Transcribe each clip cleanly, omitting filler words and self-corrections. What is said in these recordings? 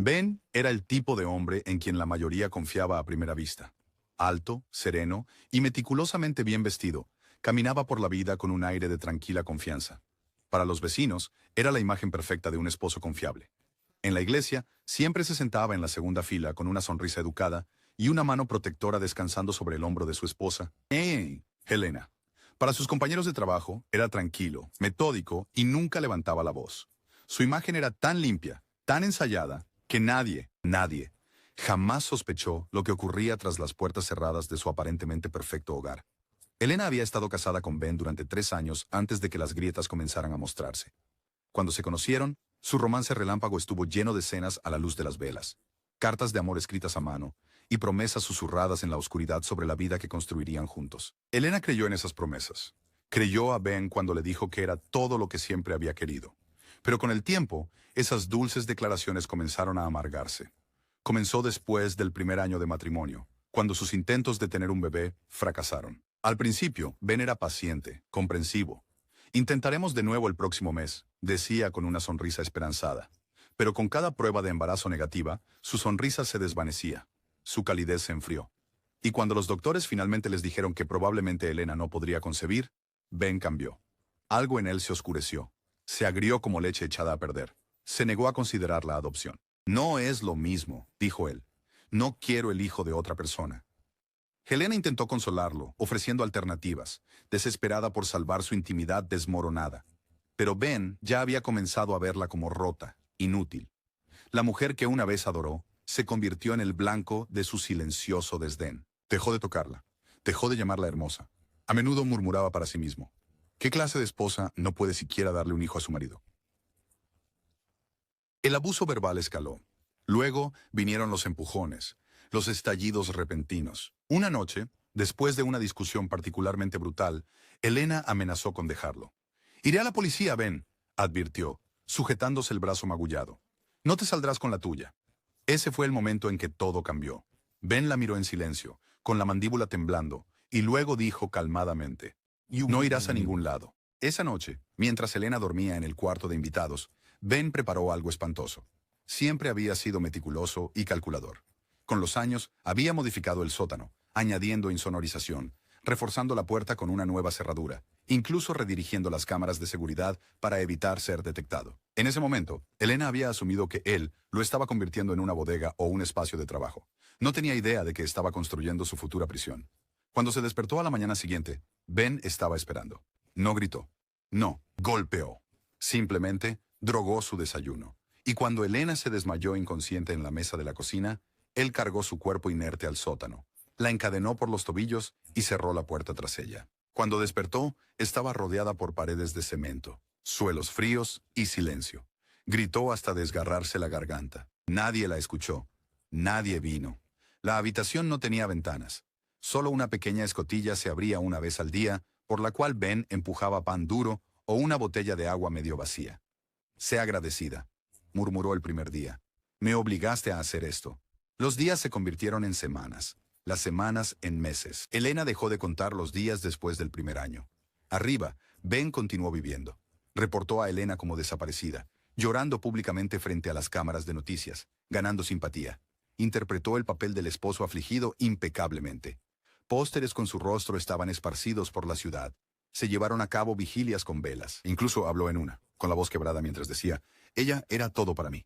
Ben era el tipo de hombre en quien la mayoría confiaba a primera vista. Alto, sereno y meticulosamente bien vestido, caminaba por la vida con un aire de tranquila confianza. Para los vecinos, era la imagen perfecta de un esposo confiable. En la iglesia, siempre se sentaba en la segunda fila con una sonrisa educada y una mano protectora descansando sobre el hombro de su esposa, Helena. Para sus compañeros de trabajo, era tranquilo, metódico y nunca levantaba la voz. Su imagen era tan limpia, tan ensayada, que nadie, jamás sospechó lo que ocurría tras las puertas cerradas de su aparentemente perfecto hogar. Helena había estado casada con Ben durante 3 años antes de que las grietas comenzaran a mostrarse. Cuando se conocieron, su romance relámpago estuvo lleno de escenas a la luz de las velas, cartas de amor escritas a mano y promesas susurradas en la oscuridad sobre la vida que construirían juntos. Helena creyó en esas promesas. Creyó a Ben cuando le dijo que era todo lo que siempre había querido. Pero con el tiempo, esas dulces declaraciones comenzaron a amargarse. Comenzó después del primer año de matrimonio, cuando sus intentos de tener un bebé fracasaron. Al principio, Ben era paciente, comprensivo. Intentaremos de nuevo el próximo mes, decía con una sonrisa esperanzada. Pero con cada prueba de embarazo negativa, su sonrisa se desvanecía. Su calidez se enfrió. Y cuando los doctores finalmente les dijeron que probablemente Helena no podría concebir, Ben cambió. Algo en él se oscureció. Se agrió como leche echada a perder. Se negó a considerar la adopción. No es lo mismo, dijo él. No quiero el hijo de otra persona. Helena intentó consolarlo, ofreciendo alternativas, desesperada por salvar su intimidad desmoronada. Pero Ben ya había comenzado a verla como rota, inútil. La mujer que una vez adoró se convirtió en el blanco de su silencioso desdén. Dejó de tocarla, dejó de llamarla hermosa. A menudo murmuraba para sí mismo: ¿qué clase de esposa no puede siquiera darle un hijo a su marido? El abuso verbal escaló. Luego vinieron los empujones, los estallidos repentinos. Una noche, después de una discusión particularmente brutal, Helena amenazó con dejarlo. «Iré a la policía, Ben», advirtió, sujetándose el brazo magullado. «No te saldrás con la tuya». Ese fue el momento en que todo cambió. Ben la miró en silencio, con la mandíbula temblando, y luego dijo calmadamente: «No irás a ningún lado». Esa noche, mientras Helena dormía en el cuarto de invitados, Ben preparó algo espantoso. Siempre había sido meticuloso y calculador. Con los años, había modificado el sótano, añadiendo insonorización, reforzando la puerta con una nueva cerradura, incluso redirigiendo las cámaras de seguridad para evitar ser detectado. En ese momento, Helena había asumido que él lo estaba convirtiendo en una bodega o un espacio de trabajo. No tenía idea de que estaba construyendo su futura prisión. Cuando se despertó a la mañana siguiente, Ben estaba esperando. No gritó. No, golpeó. Simplemente drogó su desayuno. Y cuando Helena se desmayó inconsciente en la mesa de la cocina, él cargó su cuerpo inerte al sótano, la encadenó por los tobillos y cerró la puerta tras ella. Cuando despertó, estaba rodeada por paredes de cemento, suelos fríos y silencio. Gritó hasta desgarrarse la garganta. Nadie la escuchó. Nadie vino. La habitación no tenía ventanas. Solo una pequeña escotilla se abría una vez al día, por la cual Ben empujaba pan duro o una botella de agua medio vacía. «Sé agradecida», murmuró el primer día. «Me obligaste a hacer esto». Los días se convirtieron en semanas, las semanas en meses. Helena dejó de contar los días después del primer año. Arriba, Ben continuó viviendo. Reportó a Helena como desaparecida, llorando públicamente frente a las cámaras de noticias, ganando simpatía. Interpretó el papel del esposo afligido impecablemente. Pósteres con su rostro estaban esparcidos por la ciudad. Se llevaron a cabo vigilias con velas. Incluso habló en una, con la voz quebrada mientras decía: «Ella era todo para mí».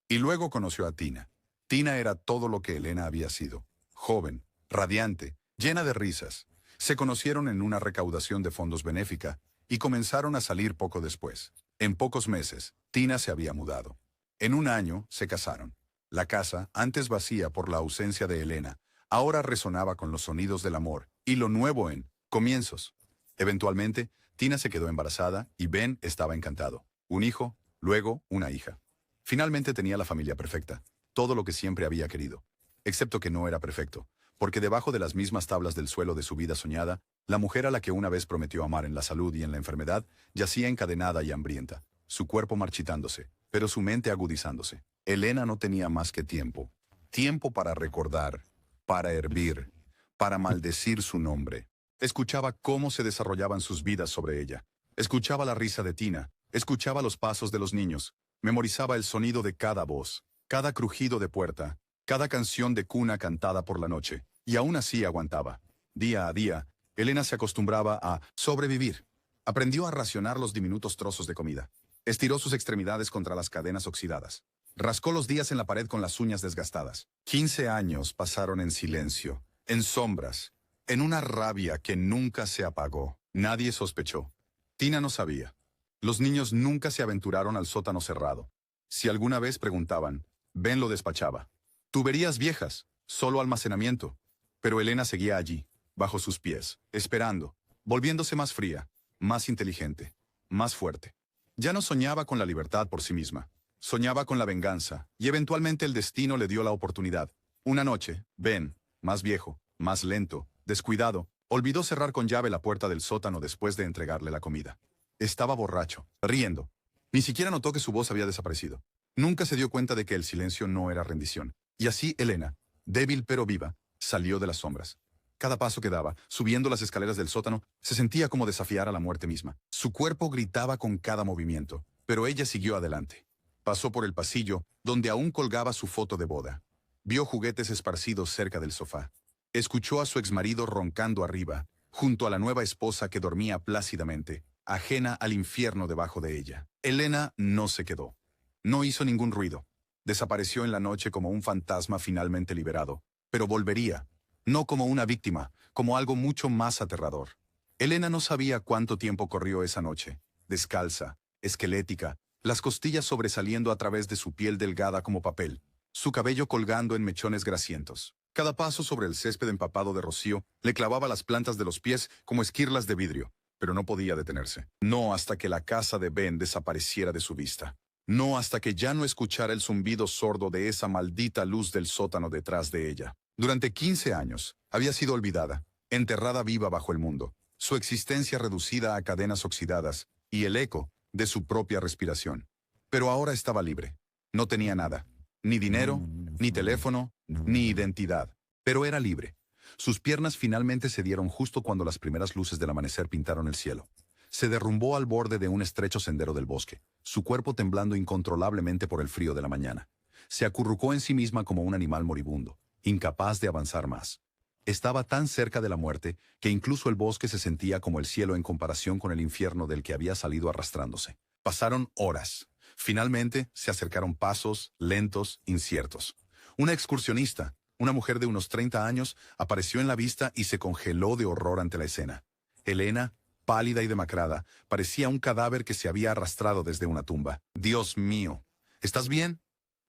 Y luego conoció a Tina. Tina era todo lo que Helena había sido. Joven, radiante, llena de risas. Se conocieron en una recaudación de fondos benéfica y comenzaron a salir poco después. En pocos meses, Tina se había mudado. En un año, se casaron. La casa, antes vacía por la ausencia de Helena, ahora resonaba con los sonidos del amor y lo nuevo en comienzos. Eventualmente, Tina se quedó embarazada y Ben estaba encantado. Un hijo, luego una hija. Finalmente tenía la familia perfecta, todo lo que siempre había querido. Excepto que no era perfecto, porque debajo de las mismas tablas del suelo de su vida soñada, la mujer a la que una vez prometió amar en la salud y en la enfermedad, yacía encadenada y hambrienta, su cuerpo marchitándose, pero su mente agudizándose. Helena no tenía más que tiempo. Tiempo para recordar, para hervir, para maldecir su nombre. Escuchaba cómo se desarrollaban sus vidas sobre ella. Escuchaba la risa de Tina, escuchaba los pasos de los niños, Memorizaba el sonido de cada voz, cada crujido de puerta, cada canción de cuna cantada por la noche, y aún así aguantaba. Día a día, Elena se acostumbraba a sobrevivir. Aprendió a racionar los diminutos trozos de comida. Estiró sus extremidades contra las cadenas oxidadas. Rascó los días en la pared con las uñas desgastadas. 15 años pasaron en silencio, en sombras, en una rabia que nunca se apagó. Nadie sospechó. Tina no sabía. Los niños nunca se aventuraron al sótano cerrado. Si alguna vez preguntaban, Ben lo despachaba. Tuberías viejas, solo almacenamiento. Pero Elena seguía allí, bajo sus pies, esperando, volviéndose más fría, más inteligente, más fuerte. Ya no soñaba con la libertad por sí misma. Soñaba con la venganza, y eventualmente el destino le dio la oportunidad. Una noche, Ben, más viejo, más lento, descuidado, olvidó cerrar con llave la puerta del sótano después de entregarle la comida. Estaba borracho, riendo. Ni siquiera notó que su voz había desaparecido. Nunca se dio cuenta de que el silencio no era rendición. Y así Elena, débil pero viva, salió de las sombras. Cada paso que daba, subiendo las escaleras del sótano, se sentía como desafiar a la muerte misma. Su cuerpo gritaba con cada movimiento, pero ella siguió adelante. Pasó por el pasillo, donde aún colgaba su foto de boda. Vio juguetes esparcidos cerca del sofá. Escuchó a su exmarido roncando arriba, junto a la nueva esposa que dormía plácidamente, ajena al infierno debajo de ella. Elena no se quedó. No hizo ningún ruido. Desapareció en la noche como un fantasma finalmente liberado. Pero volvería. No como una víctima, como algo mucho más aterrador. Elena no sabía cuánto tiempo corrió esa noche. Descalza, esquelética, las costillas sobresaliendo a través de su piel delgada como papel, su cabello colgando en mechones grasientos. Cada paso sobre el césped empapado de rocío le clavaba las plantas de los pies como esquirlas de vidrio, pero no podía detenerse. No hasta que la casa de Ben desapareciera de su vista. No hasta que ya no escuchara el zumbido sordo de esa maldita luz del sótano detrás de ella. Durante 15 años, había sido olvidada, enterrada viva bajo el mundo, su existencia reducida a cadenas oxidadas y el eco de su propia respiración. Pero ahora estaba libre. No tenía nada. Ni dinero, ni teléfono, ni identidad. Pero era libre. Sus piernas finalmente se dieron justo cuando las primeras luces del amanecer pintaron el cielo. Se derrumbó al borde de un estrecho sendero del bosque, su cuerpo temblando incontrolablemente por el frío de la mañana. Se acurrucó en sí misma como un animal moribundo, incapaz de avanzar más. Estaba tan cerca de la muerte que incluso el bosque se sentía como el cielo en comparación con el infierno del que había salido arrastrándose. Pasaron horas. Finalmente se acercaron pasos, lentos, inciertos. Una excursionista, una mujer de unos 30 años, apareció en la vista y se congeló de horror ante la escena. Elena, pálida y demacrada, parecía un cadáver que se había arrastrado desde una tumba. «Dios mío, ¿estás bien?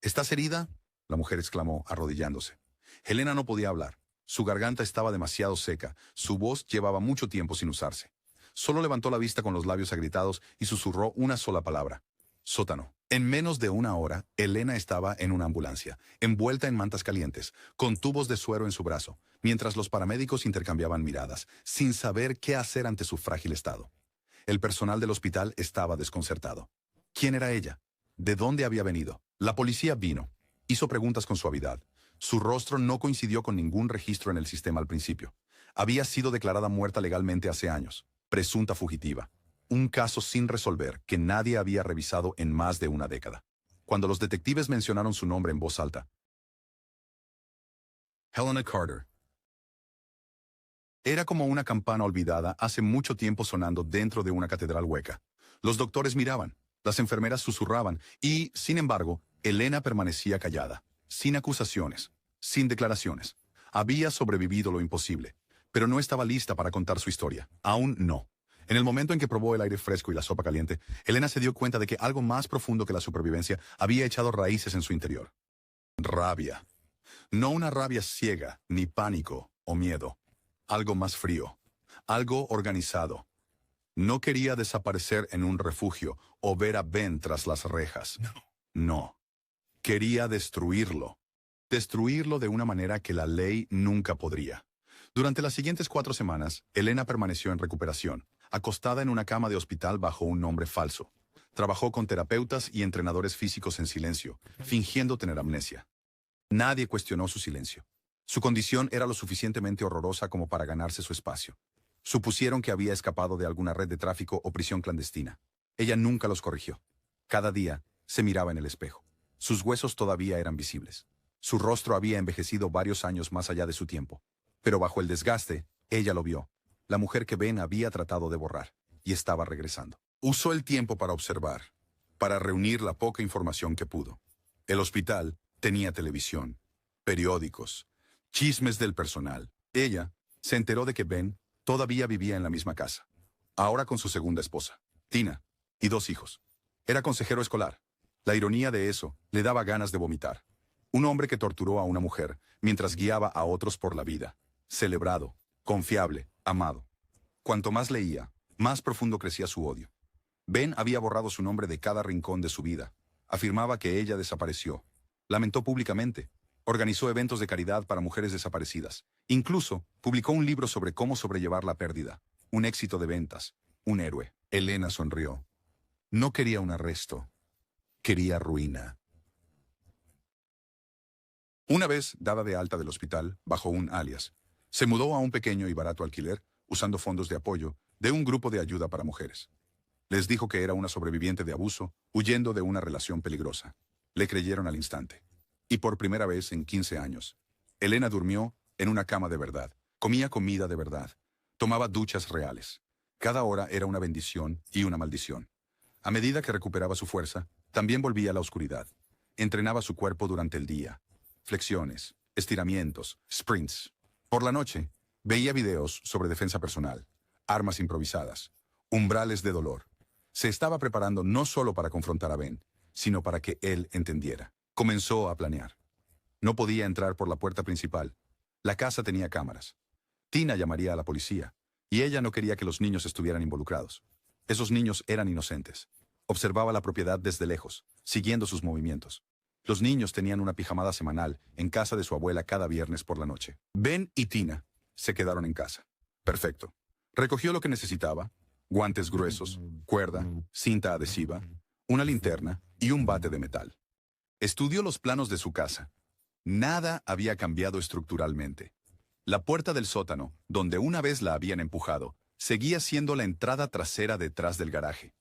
¿Estás herida?», la mujer exclamó, arrodillándose. Elena no podía hablar. Su garganta estaba demasiado seca, su voz llevaba mucho tiempo sin usarse. Solo levantó la vista con los labios agrietados y susurró una sola palabra: sótano. En menos de una hora, Elena estaba en una ambulancia, envuelta en mantas calientes, con tubos de suero en su brazo, mientras los paramédicos intercambiaban miradas, sin saber qué hacer ante su frágil estado. El personal del hospital estaba desconcertado. ¿Quién era ella? ¿De dónde había venido? La policía vino. Hizo preguntas con suavidad. Su rostro no coincidió con ningún registro en el sistema al principio. Había sido declarada muerta legalmente hace años. Presunta fugitiva. Un caso sin resolver que nadie había revisado en más de una década. Cuando los detectives mencionaron su nombre en voz alta: Helena Carter. Era como una campana olvidada hace mucho tiempo sonando dentro de una catedral hueca. Los doctores miraban, las enfermeras susurraban y, sin embargo, Elena permanecía callada, sin acusaciones, sin declaraciones. Había sobrevivido lo imposible, pero no estaba lista para contar su historia. Aún no. En el momento en que probó el aire fresco y la sopa caliente, Elena se dio cuenta de que algo más profundo que la supervivencia había echado raíces en su interior. Rabia. No una rabia ciega, ni pánico o miedo. Algo más frío. Algo organizado. No quería desaparecer en un refugio o ver a Ben tras las rejas. No. Quería destruirlo. Destruirlo de una manera que la ley nunca podría. Durante las siguientes 4 semanas, Elena permaneció en recuperación, acostada en una cama de hospital bajo un nombre falso. Trabajó con terapeutas y entrenadores físicos en silencio, fingiendo tener amnesia. Nadie cuestionó su silencio. Su condición era lo suficientemente horrorosa como para ganarse su espacio. Supusieron que había escapado de alguna red de tráfico o prisión clandestina. Ella nunca los corrigió. Cada día, se miraba en el espejo. Sus huesos todavía eran visibles. Su rostro había envejecido varios años más allá de su tiempo. Pero bajo el desgaste, ella lo vio. La mujer que Ben había tratado de borrar, y estaba regresando. Usó el tiempo para observar, para reunir la poca información que pudo. El hospital tenía televisión, periódicos, chismes del personal. Ella se enteró de que Ben todavía vivía en la misma casa, ahora con su segunda esposa, Tina, y 2 hijos. Era consejero escolar. La ironía de eso le daba ganas de vomitar. Un hombre que torturó a una mujer mientras guiaba a otros por la vida. Celebrado, confiable, amado. Cuanto más leía, más profundo crecía su odio. Ben había borrado su nombre de cada rincón de su vida. Afirmaba que ella desapareció. Lamentó públicamente. Organizó eventos de caridad para mujeres desaparecidas. Incluso publicó un libro sobre cómo sobrellevar la pérdida. Un éxito de ventas. Un héroe. Elena sonrió. No quería un arresto. Quería ruina. Una vez dada de alta del hospital, bajo un alias, se mudó a un pequeño y barato alquiler, usando fondos de apoyo, de un grupo de ayuda para mujeres. Les dijo que era una sobreviviente de abuso, huyendo de una relación peligrosa. Le creyeron al instante. Y por primera vez en 15 años, Elena durmió en una cama de verdad, comía comida de verdad, tomaba duchas reales. Cada hora era una bendición y una maldición. A medida que recuperaba su fuerza, también volvía a la oscuridad. Entrenaba su cuerpo durante el día. Flexiones, estiramientos, sprints. Por la noche, veía videos sobre defensa personal, armas improvisadas, umbrales de dolor. Se estaba preparando no solo para confrontar a Ben, sino para que él entendiera. Comenzó a planear. No podía entrar por la puerta principal. La casa tenía cámaras. Tina llamaría a la policía, y ella no quería que los niños estuvieran involucrados. Esos niños eran inocentes. Observaba la propiedad desde lejos, siguiendo sus movimientos. Los niños tenían una pijamada semanal en casa de su abuela cada viernes por la noche. Ben y Tina se quedaron en casa. Perfecto. Recogió lo que necesitaba: guantes gruesos, cuerda, cinta adhesiva, una linterna y un bate de metal. Estudió los planos de su casa. Nada había cambiado estructuralmente. La puerta del sótano, donde una vez la habían empujado, seguía siendo la entrada trasera detrás del garaje.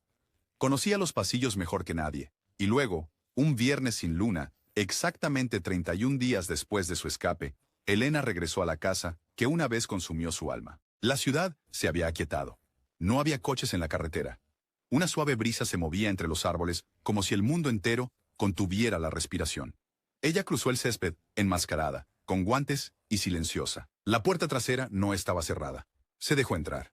Conocía los pasillos mejor que nadie, y luego, un viernes sin luna, exactamente 31 días después de su escape, Elena regresó a la casa que una vez consumió su alma. La ciudad se había aquietado. No había coches en la carretera. Una suave brisa se movía entre los árboles, como si el mundo entero contuviera la respiración. Ella cruzó el césped, enmascarada, con guantes y silenciosa. La puerta trasera no estaba cerrada. Se dejó entrar.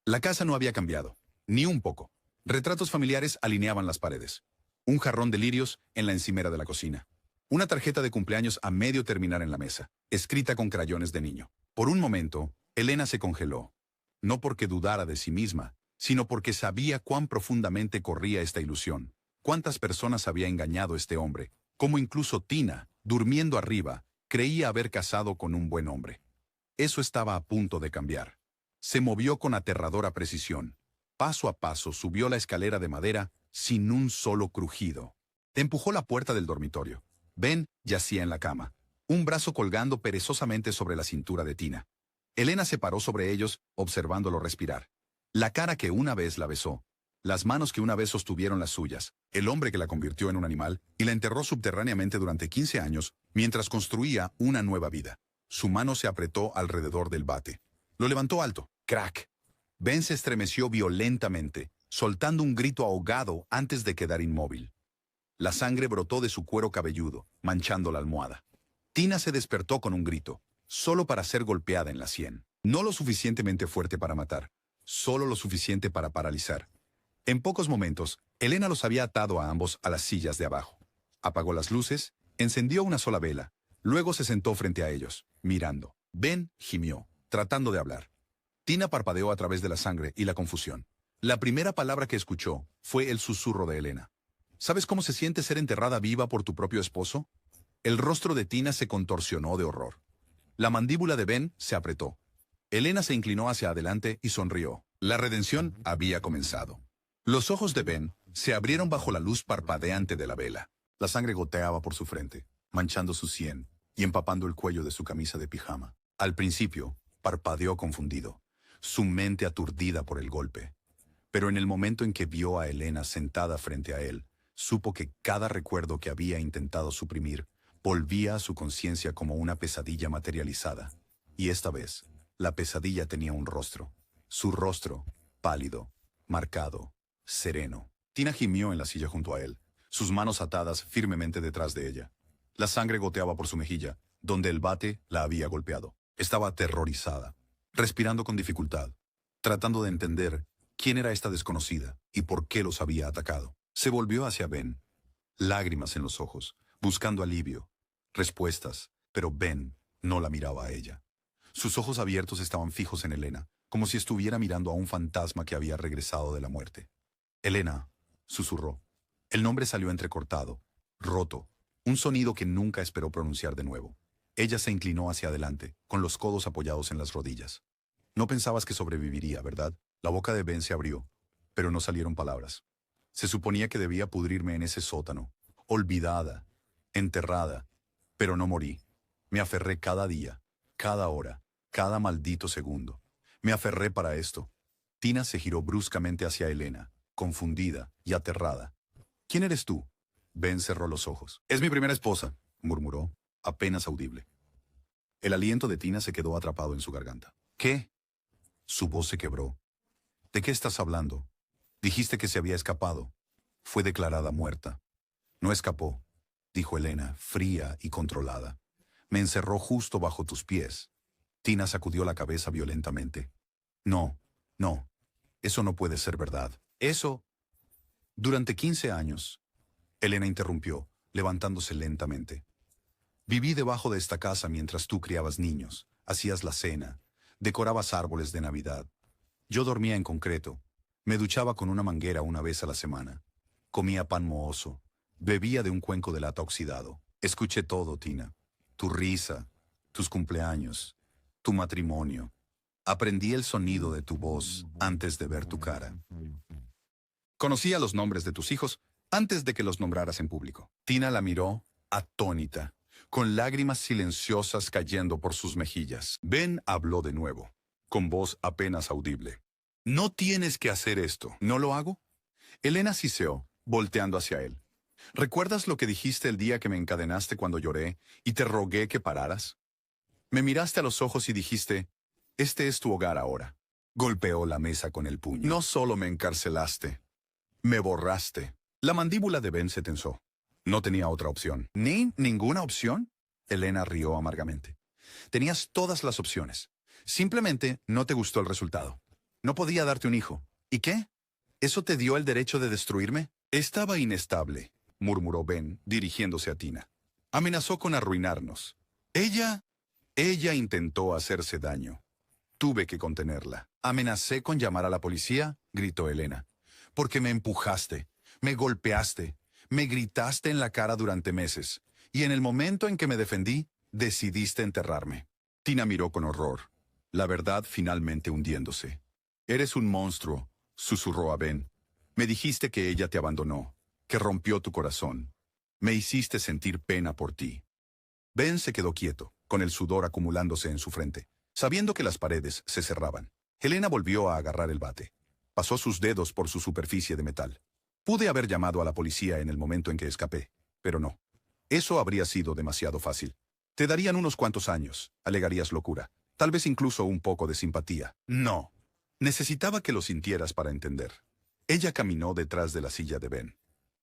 La casa no había cambiado, ni un poco. Retratos familiares alineaban las paredes. Un jarrón de lirios en la encimera de la cocina. Una tarjeta de cumpleaños a medio terminar en la mesa, escrita con crayones de niño. Por un momento, Elena se congeló. No porque dudara de sí misma, sino porque sabía cuán profundamente corría esta ilusión. Cuántas personas había engañado este hombre, como incluso Tina, durmiendo arriba, creía haber casado con un buen hombre. Eso estaba a punto de cambiar. Se movió con aterradora precisión. Paso a paso subió la escalera de madera sin un solo crujido. Empujó la puerta del dormitorio. Ben yacía en la cama, un brazo colgando perezosamente sobre la cintura de Tina. Elena se paró sobre ellos, observándolo respirar. La cara que una vez la besó, las manos que una vez sostuvieron las suyas, el hombre que la convirtió en un animal y la enterró subterráneamente durante 15 años mientras construía una nueva vida. Su mano se apretó alrededor del bate. Lo levantó alto. ¡Crack! Ben se estremeció violentamente, soltando un grito ahogado antes de quedar inmóvil. La sangre brotó de su cuero cabelludo, manchando la almohada. Tina se despertó con un grito, solo para ser golpeada en la sien. No lo suficientemente fuerte para matar, solo lo suficiente para paralizar. En pocos momentos, Elena los había atado a ambos a las sillas de abajo. Apagó las luces, encendió una sola vela, luego se sentó frente a ellos, mirando. Ben gimió, tratando de hablar. Tina parpadeó a través de la sangre y la confusión. La primera palabra que escuchó fue el susurro de Elena. ¿Sabes cómo se siente ser enterrada viva por tu propio esposo? El rostro de Tina se contorsionó de horror. La mandíbula de Ben se apretó. Elena se inclinó hacia adelante y sonrió. La redención había comenzado. Los ojos de Ben se abrieron bajo la luz parpadeante de la vela. La sangre goteaba por su frente, manchando su sien y empapando el cuello de su camisa de pijama. Al principio, parpadeó confundido, su mente aturdida por el golpe. Pero en el momento en que vio a Elena sentada frente a él, Supo que cada recuerdo que había intentado suprimir volvía a su conciencia como una pesadilla materializada. Y esta vez, la pesadilla tenía un rostro. Su rostro, pálido, marcado, sereno. Tina gimió en la silla junto a él, sus manos atadas firmemente detrás de ella. La sangre goteaba por su mejilla, donde el bate la había golpeado. Estaba aterrorizada, respirando con dificultad, tratando de entender quién era esta desconocida y por qué los había atacado. Se volvió hacia Ben, lágrimas en los ojos, buscando alivio, respuestas, pero Ben no la miraba a ella. Sus ojos abiertos estaban fijos en Elena, como si estuviera mirando a un fantasma que había regresado de la muerte. Elena, susurró. El nombre salió entrecortado, roto, un sonido que nunca esperó pronunciar de nuevo. Ella se inclinó hacia adelante, con los codos apoyados en las rodillas. No pensabas que sobreviviría, ¿verdad? La boca de Ben se abrió, pero no salieron palabras. Se suponía que debía pudrirme en ese sótano, olvidada, enterrada, pero no morí. Me aferré cada día, cada hora, cada maldito segundo. Me aferré para esto. Tina se giró bruscamente hacia Elena, confundida y aterrada. ¿Quién eres tú? Ben cerró los ojos. Es mi primera esposa, murmuró, apenas audible. El aliento de Tina se quedó atrapado en su garganta. ¿Qué? Su voz se quebró. ¿De qué estás hablando? Dijiste que se había escapado. Fue declarada muerta. No escapó, dijo Elena, fría y controlada. Me encerró justo bajo tus pies. Tina sacudió la cabeza violentamente. No, no, eso no puede ser verdad. Eso... Durante 15 años, Elena interrumpió, levantándose lentamente. Viví debajo de esta casa mientras tú criabas niños, hacías la cena, decorabas árboles de Navidad. Yo dormía en concreto, me duchaba con una manguera una vez a la semana, comía pan mohoso, bebía de un cuenco de lata oxidado. Escuché todo, Tina. Tu risa, tus cumpleaños, tu matrimonio. Aprendí el sonido de tu voz antes de ver tu cara. Conocía los nombres de tus hijos antes de que los nombraras en público. Tina la miró, atónita, con lágrimas silenciosas cayendo por sus mejillas. Ben habló de nuevo, con voz apenas audible. No tienes que hacer esto. ¿No lo hago? Elena siseó, volteando hacia él. ¿Recuerdas lo que dijiste el día que me encadenaste cuando lloré y te rogué que pararas? Me miraste a los ojos y dijiste, este es tu hogar ahora. Golpeó la mesa con el puño. No solo me encarcelaste, me borraste. La mandíbula de Ben se tensó. No tenía otra opción. ¿Ni ninguna opción? Elena rió amargamente. Tenías todas las opciones. Simplemente no te gustó el resultado. No podía darte un hijo. ¿Y qué? ¿Eso te dio el derecho de destruirme? Estaba inestable, murmuró Ben, dirigiéndose a Tina. Amenazó con arruinarnos. Ella intentó hacerse daño. Tuve que contenerla. Amenacé con llamar a la policía, gritó Elena. Porque me empujaste, me golpeaste, me gritaste en la cara durante meses. Y en el momento en que me defendí, decidiste enterrarme. Tina miró con horror, la verdad finalmente hundiéndose. Eres un monstruo, susurró a Ben. Me dijiste que ella te abandonó, que rompió tu corazón. Me hiciste sentir pena por ti. Ben se quedó quieto, con el sudor acumulándose en su frente, sabiendo que las paredes se cerraban. Elena volvió a agarrar el bate. Pasó sus dedos por su superficie de metal. Pude haber llamado a la policía en el momento en que escapé, pero no. Eso habría sido demasiado fácil. Te darían unos cuantos años, alegarías locura, tal vez incluso un poco de simpatía. No. Necesitaba que lo sintieras para entender. Ella caminó detrás de la silla de Ben.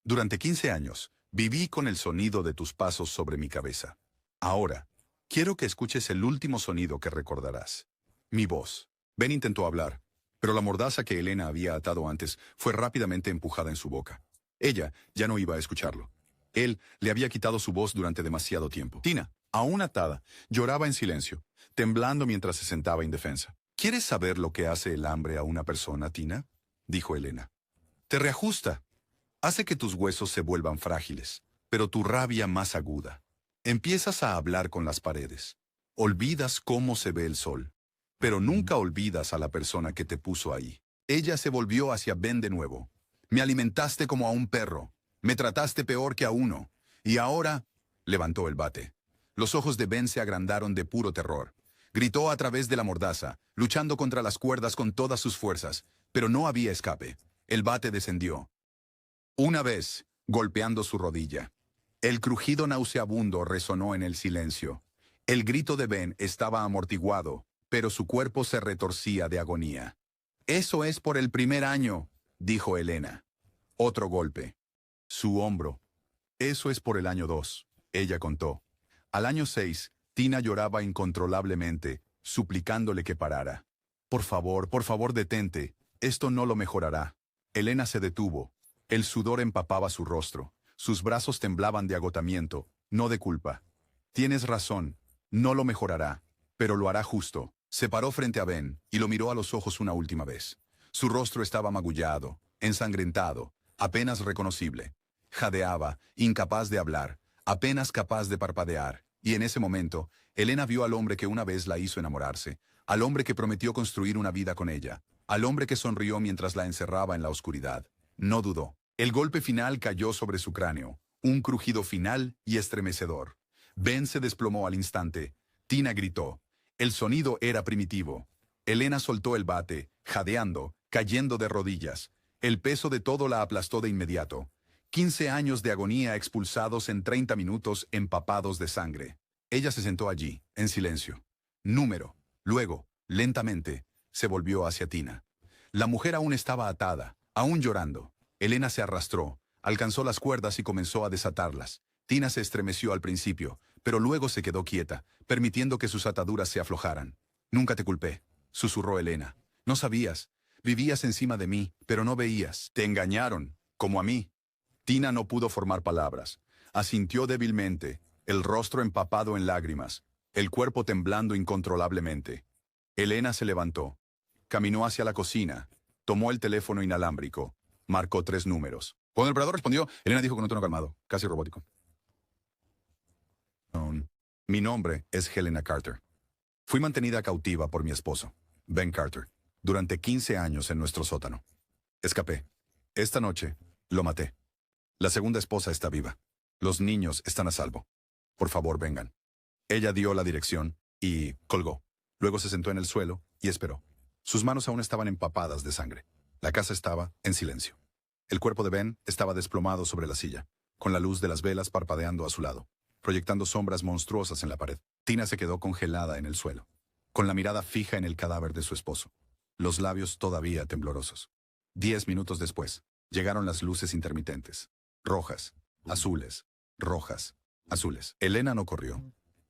Durante 15 años, viví con el sonido de tus pasos sobre mi cabeza. Ahora, quiero que escuches el último sonido que recordarás. Mi voz. Ben intentó hablar, pero la mordaza que Elena había atado antes fue rápidamente empujada en su boca. Ella ya no iba a escucharlo. Él le había quitado su voz durante demasiado tiempo. Tina, aún atada, lloraba en silencio, temblando mientras se sentaba indefensa. ¿Quieres saber lo que hace el hambre a una persona, Tina? Dijo Elena. Te reajusta. Hace que tus huesos se vuelvan frágiles, pero tu rabia más aguda. Empiezas a hablar con las paredes. Olvidas cómo se ve el sol, pero nunca olvidas a la persona que te puso ahí. Ella se volvió hacia Ben de nuevo. Me alimentaste como a un perro. Me trataste peor que a uno. Y ahora... Levantó el bate. Los ojos de Ben se agrandaron de puro terror. Gritó a través de la mordaza, luchando contra las cuerdas con todas sus fuerzas, pero no había escape. El bate descendió. Una vez, golpeando su rodilla. El crujido nauseabundo resonó en el silencio. El grito de Ben estaba amortiguado, pero su cuerpo se retorcía de agonía. «Eso es por el primer año», dijo Elena. Otro golpe. Su hombro. «Eso es por el año 2», ella contó. Al año 6, Tina lloraba incontrolablemente, suplicándole que parara. por favor, detente. Esto no lo mejorará». Elena se detuvo. El sudor empapaba su rostro. Sus brazos temblaban de agotamiento, no de culpa. «Tienes razón. No lo mejorará. Pero lo hará justo». Se paró frente a Ben y lo miró a los ojos una última vez. Su rostro estaba magullado, ensangrentado, apenas reconocible. Jadeaba, incapaz de hablar, apenas capaz de parpadear. Y en ese momento, Elena vio al hombre que una vez la hizo enamorarse, al hombre que prometió construir una vida con ella, al hombre que sonrió mientras la encerraba en la oscuridad. No dudó. El golpe final cayó sobre su cráneo, un crujido final y estremecedor. Ben se desplomó al instante. Tina gritó. El sonido era primitivo. Elena soltó el bate, jadeando, cayendo de rodillas. El peso de todo la aplastó de inmediato. 15 años de agonía expulsados en 30 minutos empapados de sangre. Ella se sentó allí, en silencio. Número. Luego, lentamente, se volvió hacia Tina. La mujer aún estaba atada, aún llorando. Elena se arrastró, alcanzó las cuerdas y comenzó a desatarlas. Tina se estremeció al principio, pero luego se quedó quieta, permitiendo que sus ataduras se aflojaran. «Nunca te culpé», susurró Elena. «No sabías. Vivías encima de mí, pero no veías. Te engañaron, como a mí». Tina no pudo formar palabras. Asintió débilmente, el rostro empapado en lágrimas, el cuerpo temblando incontrolablemente. Elena se levantó. Caminó hacia la cocina. Tomó el teléfono inalámbrico. Marcó 3 números. Cuando el operador respondió, Elena dijo con un tono calmado, casi robótico. «Mi nombre es Helena Carter. Fui mantenida cautiva por mi esposo, Ben Carter, durante 15 años en nuestro sótano. Escapé. Esta noche, lo maté. La segunda esposa está viva. Los niños están a salvo. Por favor, vengan». Ella dio la dirección y colgó. Luego se sentó en el suelo y esperó. Sus manos aún estaban empapadas de sangre. La casa estaba en silencio. El cuerpo de Ben estaba desplomado sobre la silla, con la luz de las velas parpadeando a su lado, proyectando sombras monstruosas en la pared. Tina se quedó congelada en el suelo, con la mirada fija en el cadáver de su esposo, los labios todavía temblorosos. 10 minutos después, llegaron las luces intermitentes, rojas, azules, rojas, azules. Elena no corrió.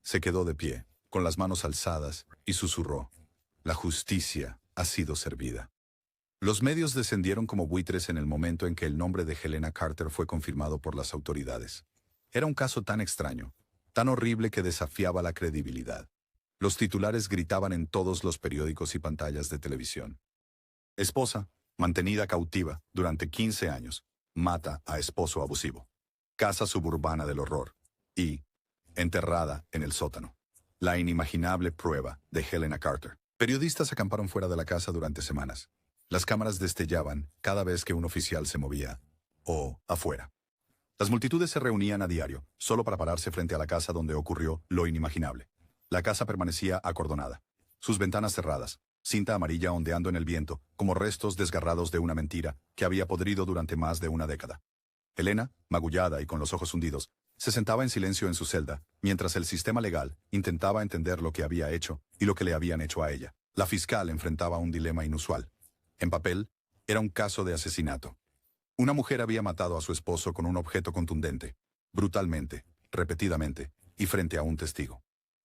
Se quedó de pie, con las manos alzadas, y susurró: «La justicia ha sido servida». Los medios descendieron como buitres en el momento en que el nombre de Helena Carter fue confirmado por las autoridades. Era un caso tan extraño, tan horrible que desafiaba la credibilidad. Los titulares gritaban en todos los periódicos y pantallas de televisión. Esposa, mantenida cautiva durante 15 años, mata a esposo abusivo. Casa suburbana del horror. Y, enterrada en el sótano. La inimaginable prueba de Helena Carter. Periodistas acamparon fuera de la casa durante semanas. Las cámaras destellaban cada vez que un oficial se movía, o afuera. Las multitudes se reunían a diario, solo para pararse frente a la casa donde ocurrió lo inimaginable. La casa permanecía acordonada, sus ventanas cerradas, cinta amarilla ondeando en el viento, como restos desgarrados de una mentira que había podrido durante más de una década. Elena, magullada y con los ojos hundidos, se sentaba en silencio en su celda, mientras el sistema legal intentaba entender lo que había hecho y lo que le habían hecho a ella. La fiscal enfrentaba un dilema inusual. En papel, era un caso de asesinato. Una mujer había matado a su esposo con un objeto contundente, brutalmente, repetidamente, y frente a un testigo.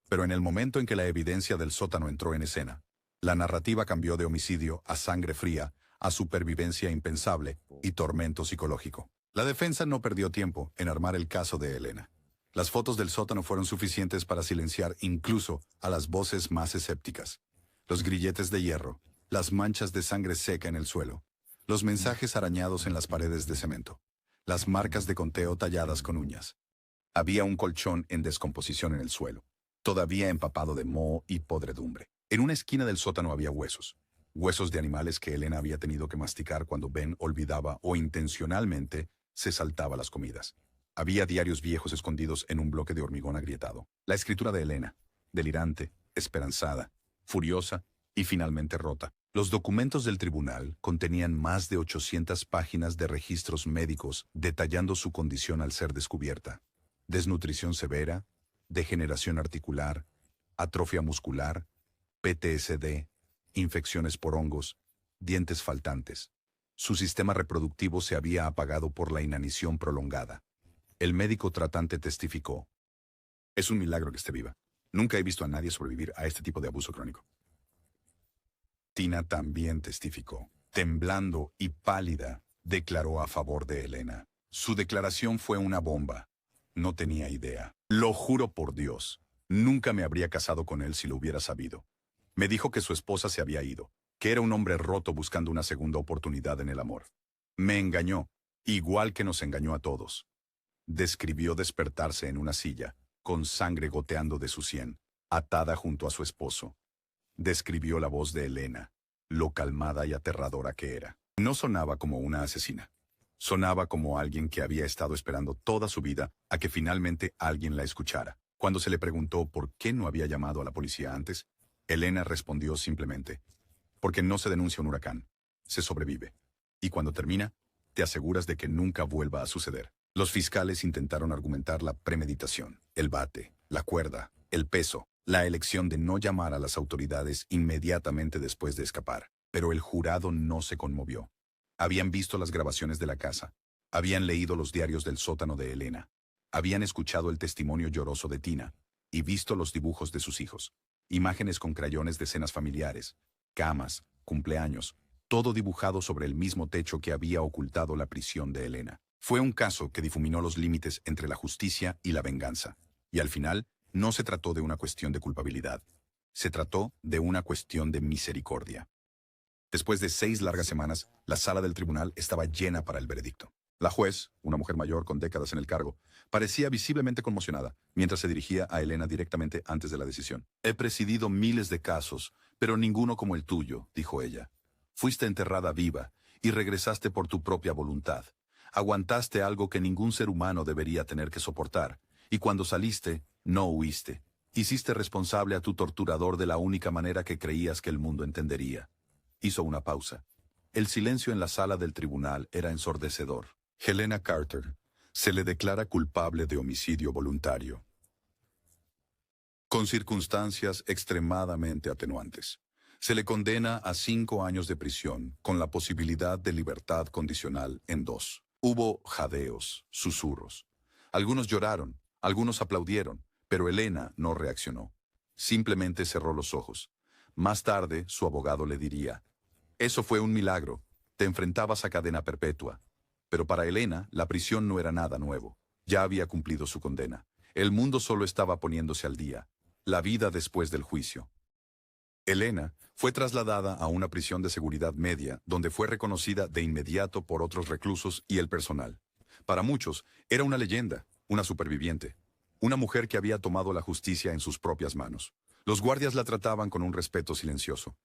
Pero en el momento en que la evidencia del sótano entró en escena, la narrativa cambió de homicidio a sangre fría, a supervivencia impensable y tormento psicológico. La defensa no perdió tiempo en armar el caso de Elena. Las fotos del sótano fueron suficientes para silenciar incluso a las voces más escépticas. Los grilletes de hierro, las manchas de sangre seca en el suelo, los mensajes arañados en las paredes de cemento, las marcas de conteo talladas con uñas. Había un colchón en descomposición en el suelo, todavía empapado de moho y podredumbre. En una esquina del sótano había huesos, huesos de animales que Elena había tenido que masticar cuando Ben olvidaba o intencionalmente se saltaba las comidas. Había diarios viejos escondidos en un bloque de hormigón agrietado. La escritura de Elena, delirante, esperanzada, furiosa y finalmente rota. Los documentos del tribunal contenían más de 800 páginas de registros médicos detallando su condición al ser descubierta. Desnutrición severa, degeneración articular, atrofia muscular, PTSD, infecciones por hongos, dientes faltantes. Su sistema reproductivo se había apagado por la inanición prolongada. El médico tratante testificó: "Es un milagro que esté viva. Nunca he visto a nadie sobrevivir a este tipo de abuso crónico". Tina también testificó. Temblando y pálida, declaró a favor de Elena. Su declaración fue una bomba. No tenía idea. "Lo juro por Dios, nunca me habría casado con él si lo hubiera sabido. Me dijo que su esposa se había ido, que era un hombre roto buscando una segunda oportunidad en el amor. Me engañó, igual que nos engañó a todos". Describió despertarse en una silla, con sangre goteando de su sien, atada junto a su esposo. Describió la voz de Elena, lo calmada y aterradora que era. No sonaba como una asesina. Sonaba como alguien que había estado esperando toda su vida a que finalmente alguien la escuchara. Cuando se le preguntó por qué no había llamado a la policía antes, Elena respondió simplemente: "Porque no se denuncia un huracán, se sobrevive. Y cuando termina, te aseguras de que nunca vuelva a suceder". Los fiscales intentaron argumentar la premeditación, el bate, la cuerda, el peso, la elección de no llamar a las autoridades inmediatamente después de escapar. Pero el jurado no se conmovió. Habían visto las grabaciones de la casa, habían leído los diarios del sótano de Elena, habían escuchado el testimonio lloroso de Tina y visto los dibujos de sus hijos, imágenes con crayones de escenas familiares, camas, cumpleaños, todo dibujado sobre el mismo techo que había ocultado la prisión de Elena. Fue un caso que difuminó los límites entre la justicia y la venganza, y al final no se trató de una cuestión de culpabilidad, se trató de una cuestión de misericordia. Después de 6 largas semanas, la sala del tribunal estaba llena para el veredicto. La juez, una mujer mayor con décadas en el cargo, parecía visiblemente conmocionada mientras se dirigía a Elena directamente antes de la decisión. "He presidido miles de casos, pero ninguno como el tuyo", dijo ella. "Fuiste enterrada viva y regresaste por tu propia voluntad. Aguantaste algo que ningún ser humano debería tener que soportar, y cuando saliste, no huiste. Hiciste responsable a tu torturador de la única manera que creías que el mundo entendería". Hizo una pausa. El silencio en la sala del tribunal era ensordecedor. Helena Carter se le declara culpable de homicidio voluntario, con circunstancias extremadamente atenuantes. Se le condena a 5 años de prisión, con la posibilidad de libertad condicional en 2. Hubo jadeos, susurros. Algunos lloraron, algunos aplaudieron, pero Elena no reaccionó. Simplemente cerró los ojos. Más tarde, su abogado le diría: "Eso fue un milagro, te enfrentabas a cadena perpetua". Pero para Elena, la prisión no era nada nuevo. Ya había cumplido su condena. El mundo solo estaba poniéndose al día. La vida después del juicio. Elena fue trasladada a una prisión de seguridad media, donde fue reconocida de inmediato por otros reclusos y el personal. Para muchos, era una leyenda, una superviviente, una mujer que había tomado la justicia en sus propias manos. Los guardias la trataban con un respeto silencioso.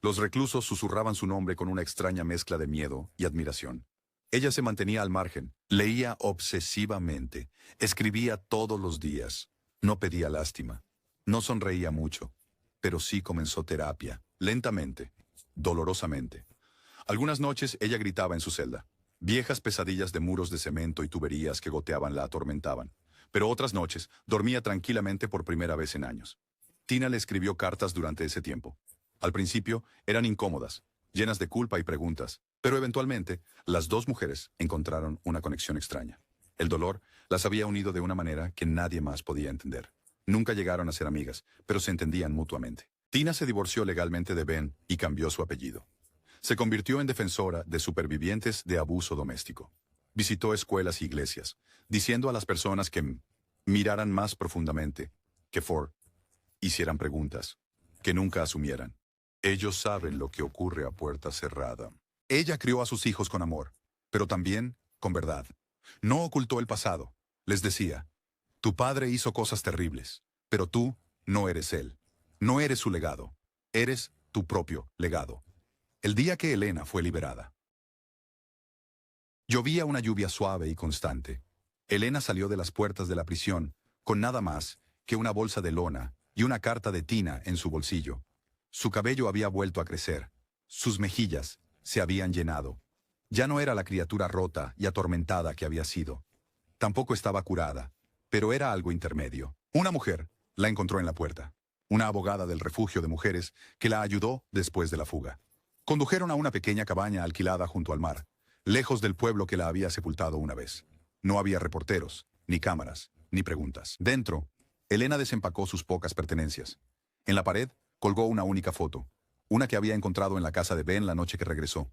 Los reclusos susurraban su nombre con una extraña mezcla de miedo y admiración. Ella se mantenía al margen, leía obsesivamente, escribía todos los días. No pedía lástima, no sonreía mucho, pero sí comenzó terapia, lentamente, dolorosamente. Algunas noches ella gritaba en su celda. Viejas pesadillas de muros de cemento y tuberías que goteaban la atormentaban. Pero otras noches dormía tranquilamente por primera vez en años. Tina le escribió cartas durante ese tiempo. Al principio eran incómodas, llenas de culpa y preguntas, pero eventualmente las dos mujeres encontraron una conexión extraña. El dolor las había unido de una manera que nadie más podía entender. Nunca llegaron a ser amigas, pero se entendían mutuamente. Tina se divorció legalmente de Ben y cambió su apellido. Se convirtió en defensora de supervivientes de abuso doméstico. Visitó escuelas y iglesias, diciendo a las personas que miraran más profundamente, que hicieran preguntas, que nunca asumieran. Ellos saben lo que ocurre a puerta cerrada. Ella crió a sus hijos con amor, pero también con verdad. No ocultó el pasado. Les decía: tu padre hizo cosas terribles, pero tú no eres él. No eres su legado. Eres tu propio legado. El día que Elena fue liberada, llovía una lluvia suave y constante. Elena salió de las puertas de la prisión con nada más que una bolsa de lona y una carta de Tina en su bolsillo. Su cabello había vuelto a crecer. Sus mejillas se habían llenado. Ya no era la criatura rota y atormentada que había sido. Tampoco estaba curada, pero era algo intermedio. Una mujer la encontró en la puerta. Una abogada del refugio de mujeres que la ayudó después de la fuga. Condujeron a una pequeña cabaña alquilada junto al mar, lejos del pueblo que la había sepultado una vez. No había reporteros, ni cámaras, ni preguntas. Dentro, Elena desempacó sus pocas pertenencias. En la pared colgó una única foto, una que había encontrado en la casa de Ben la noche que regresó.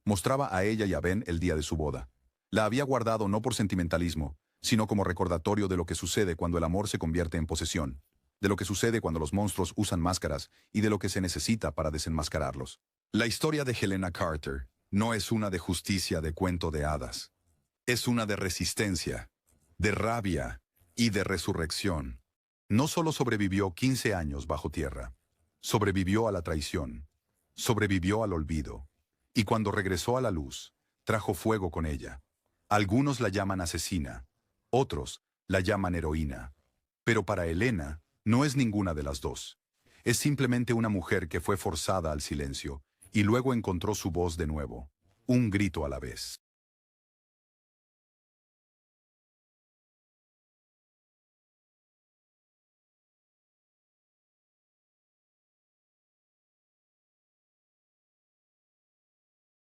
Mostraba a ella y a Ben el día de su boda. La había guardado no por sentimentalismo, sino como recordatorio de lo que sucede cuando el amor se convierte en posesión, de lo que sucede cuando los monstruos usan máscaras y de lo que se necesita para desenmascararlos. La historia de Helena Carter no es una de justicia de cuento de hadas. Es una de resistencia, de rabia y de resurrección. No solo sobrevivió 15 años bajo tierra, sobrevivió a la traición, sobrevivió al olvido, y cuando regresó a la luz, trajo fuego con ella. Algunos la llaman asesina, otros la llaman heroína. Pero para Elena no es ninguna de las dos. Es simplemente una mujer que fue forzada al silencio y luego encontró su voz de nuevo, un grito a la vez.